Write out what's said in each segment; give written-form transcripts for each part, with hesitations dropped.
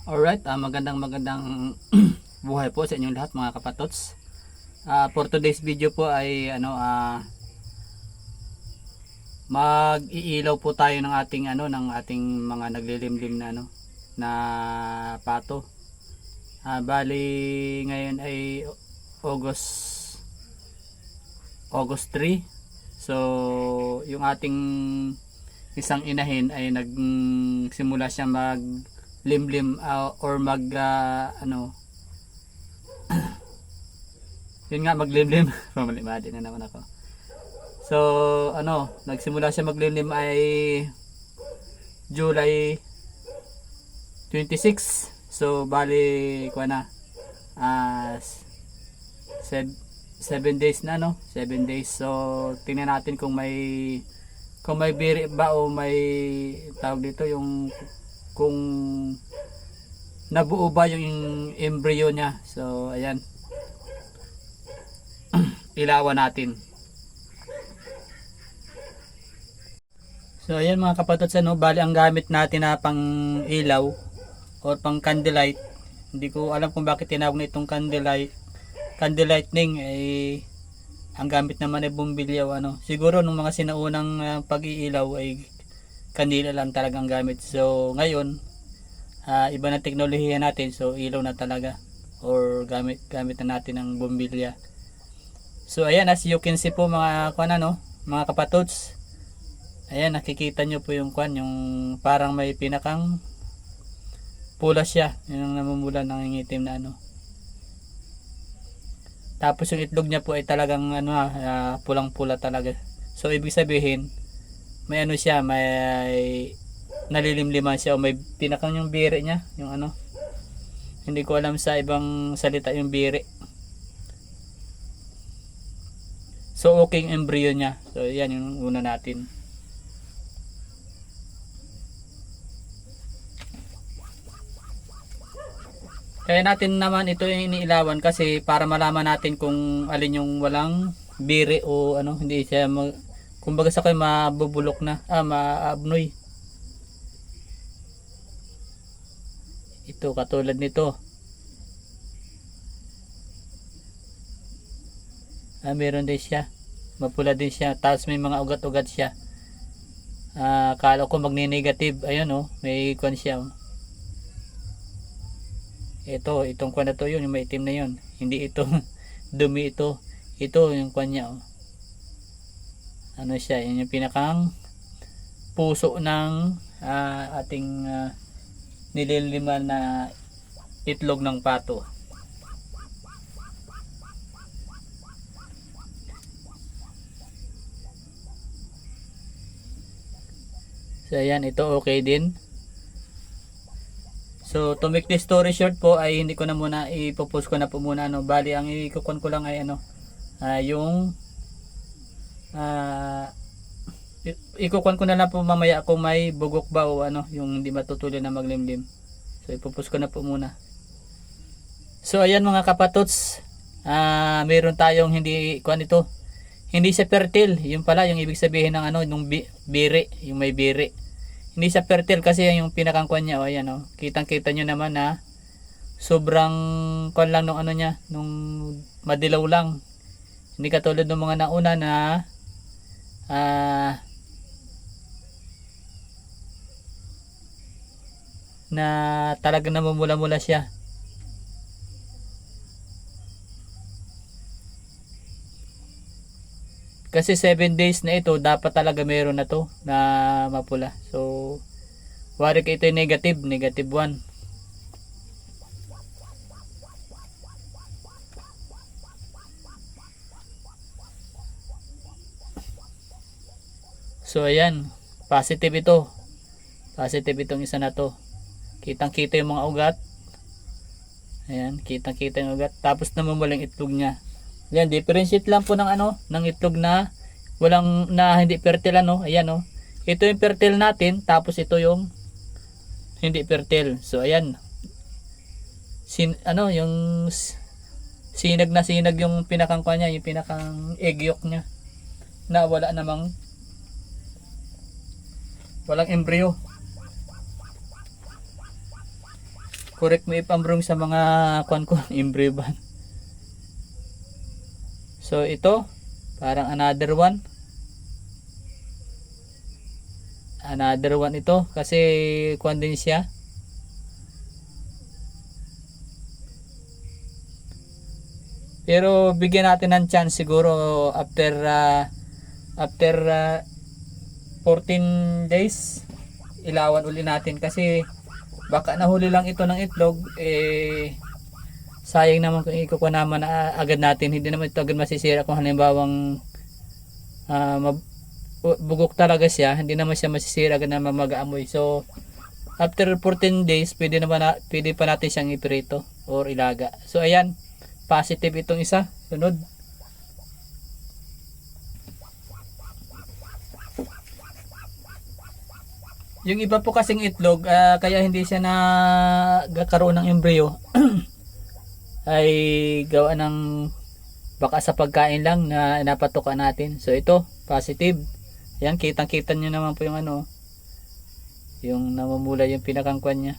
Alright, magandang buhay po sa inyong lahat mga kapatots. For today's video po ay mag-iilaw po tayo ng ating mga naglilimlim na pato. Bali ngayon ay August 3. So yung ating isang inahin ay nagsimula siya maglimlim or yun nga maglimlim. Pamalimadi na naman ako. So nagsimula siya maglimlim ay July 26. So bali kuha na 7 days na 7 days. So tingnan natin kung may biri ba o may tawag dito yung kung nabuo ba yung embryo niya. So ayan. Ilawan natin. So ayan mga kapatods, bali ang gamit natin na pang ilaw or pang candlelight. Hindi ko alam kung bakit tinawag na itong candlelightning ay ang gamit naman ay bumbilya o siguro nung mga sinaunang pag-iilaw ay kandila lang talagang gamit. So ngayon iba na teknolohiya natin, so ilaw na talaga or gamit na natin ng bumbilya. So ayan, as you can see po mga mga kapatods, ayan nakikita nyo po yung yung parang may pinakang pula siya, yun ang namumula ng itim na tapos yung itlog niya po ay talagang pulang pula talaga. So ibig sabihin may siya, may nalilimliman siya o may pinakang yung biri niya, yung hindi ko alam sa ibang salita yung biri. So okay yung embryo niya. So yan yung una natin. Kaya natin naman ito yung iniilawan kasi para malaman natin kung alin yung walang biri o hindi siya kumbaga sa kayo mabubulok na, maabnoy. Ito katulad nito. Meron din siya. Mapula din siya. Tapos may mga ugat-ugat siya. Kala ko magni-negative. Ayun may kwan siya. Itong kwan na to yun. Yung may itim na yun. Hindi ito. Dumi ito. Ito yung kwan niya. Siya. Yun yung pinakang puso ng ating nililiman na itlog ng pato. So ayan, ito okay din. So to make the story short po ay hindi ko na muna ipopost ko na po muna bali ang ikukon ko lang ay yung ikukon ko na lang po mamaya kung may bugok ba o yung hindi matutuloy na maglimlim. So ipopost ko na po muna. So ayan mga kapatots, meron tayong hindi ito. Hindi siya fertile. Yung pala yung ibig sabihin ng nung biri, yung may biri. Hindi siya fertile kasi yung pinakang kwan niya ayan kitang-kita nyo naman na sobrang kwan lang nung niya, nung madilaw lang. Hindi katulad ng mga nauna na talagang namumula-mula siya. Kasi 7 days na ito, dapat talaga meron na to na mapula. So, wari ka ito yung negative 1. So, ayan. Positive ito. Positive itong isa na to. Kitang-kita yung mga ugat. Ayan, kitang-kita yung ugat. Tapos namumulang itlog niya. Yan, differentiate lang po ng ng itlog na walang hindi fertile Ayan Ito yung fertile natin, tapos ito yung hindi fertile. So ayan. Yung sinag yung pinakang niya, yung pinakang egg yolk niya na walang embryo. Correct mo if I'm wrong sa mga kwan ko, embryo ban. So ito, parang another one. Another one ito kasi kwan din siya. Pero bigyan natin ng chance siguro after 14 days ilawan uli natin kasi baka nahuli lang ito ng itlog sayang naman kung ikukuha naman na agad natin, hindi naman ito agad masisira kung halimbawang bugok talaga siya, hindi naman siya masisira agad na mag-aamoy. So after 14 days pwede pa natin siyang iprito or ilaga. So ayan, positive itong isa. Sunod, yung iba po kasing itlog kaya hindi siya nagkaroon ng embryo ay gawa ng baka sa pagkain lang na napatukan natin. So ito positive. Ayan, kitang-kita nyo naman po yung yung namumula yung pinakangkwan niya.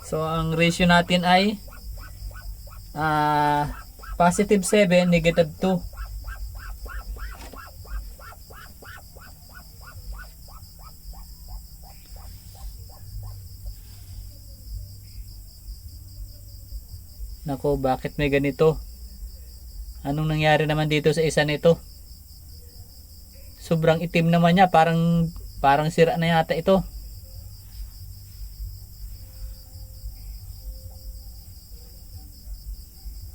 So ang ratio natin ay positive 7, negative 2. Nako, bakit may ganito? Anong nangyari naman dito sa isa nito? Sobrang itim naman niya, parang sira na yata ito.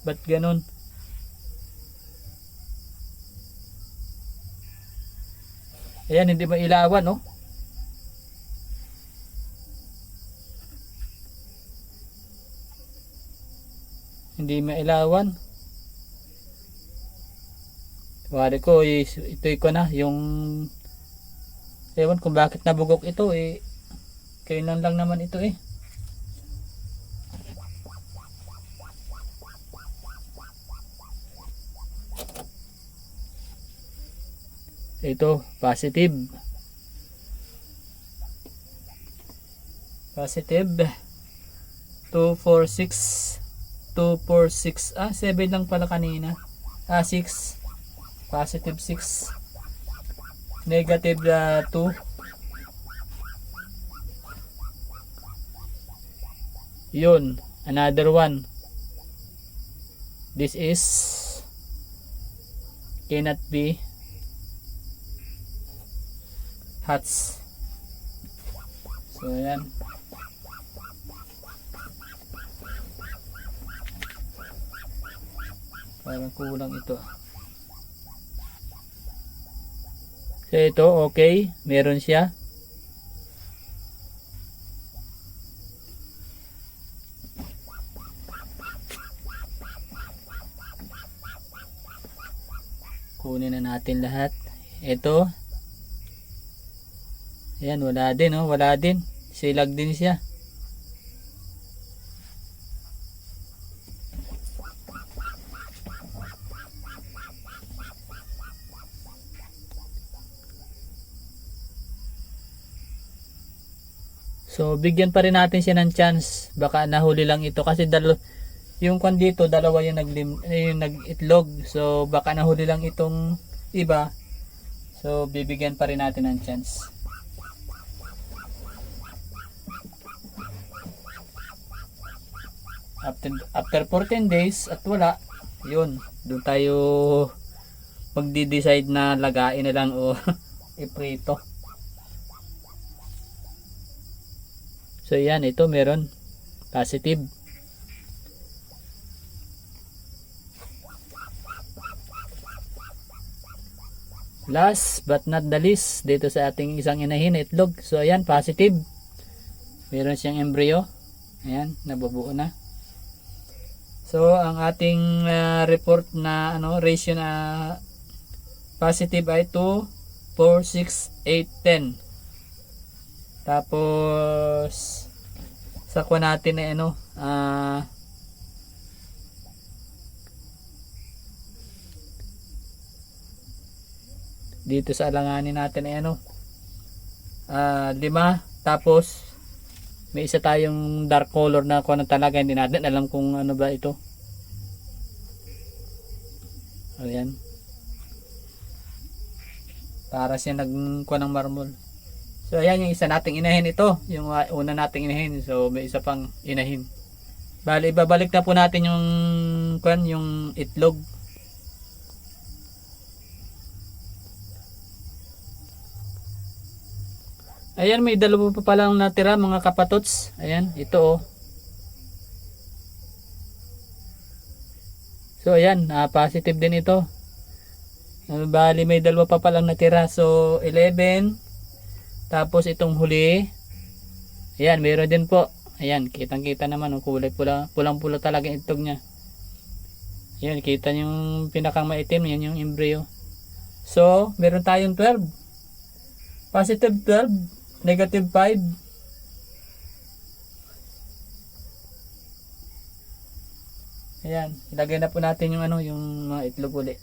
Ba't ganun? Ayan, hindi mailawan, no? Hindi mailawan. Wari ko, ito ko na, yung ewan kung bakit nabugok ito, kailan lang naman ito Ito, positive. Positive. 246. 246. 7 lang pala kanina. 6. Positive 6. Negative 2. Yun. Another one. This is cannot be hats. So ayan. Parang kulang ito. So ito, okay. Meron siya. Kunin na natin lahat. Ito. Ayan, wala din, oh. Wala din. Silag din siya. So bigyan pa rin natin siya ng chance. Baka nahuli lang ito kasi yung kwan dito dalawa yung nag-itlog. So baka nahuli lang itong iba. So bibigyan pa rin natin ng chance. After 14 days at wala, yun, doon tayo magdi-decide na lagain na lang o iprito. So yan, ito meron positive. Last but not the least, dito sa ating isang inahin na itlog. So ayan, positive. Meron siyang embryo. Ayan, nabubuo na. So ang ating report na ratio na positive ay 2, 4, 6, 8, 10. Tapos sakwa natin na dito sa alanganin natin ay 5. Tapos may isa tayong dark color na kung ano talaga, hindi natin alam kung ano ba ito. Ayan. Para siya nagkuha ng marmol. So ayan yung isa nating inahin ito. Yung una nating inahin. So may isa pang inahin. Bali, ibabalik na po natin yung itlog. Ayan, may dalawa pa palang natira mga kapatots. Ayan, ito oh. So ayan, positive din ito. Bali, may dalawa pa palang natira. So 11. Tapos itong huli. Ayan, meron din po. Ayan, kitang-kita naman ang kulay pula. Pulang-pula talaga yung itlog niya. Ayan, kita yung pinakang maitim. Yan yung embryo. So, meron tayong 12. Positive 12. Negative 5. Ayan, ilagay na po natin yung yung mga itlog uli.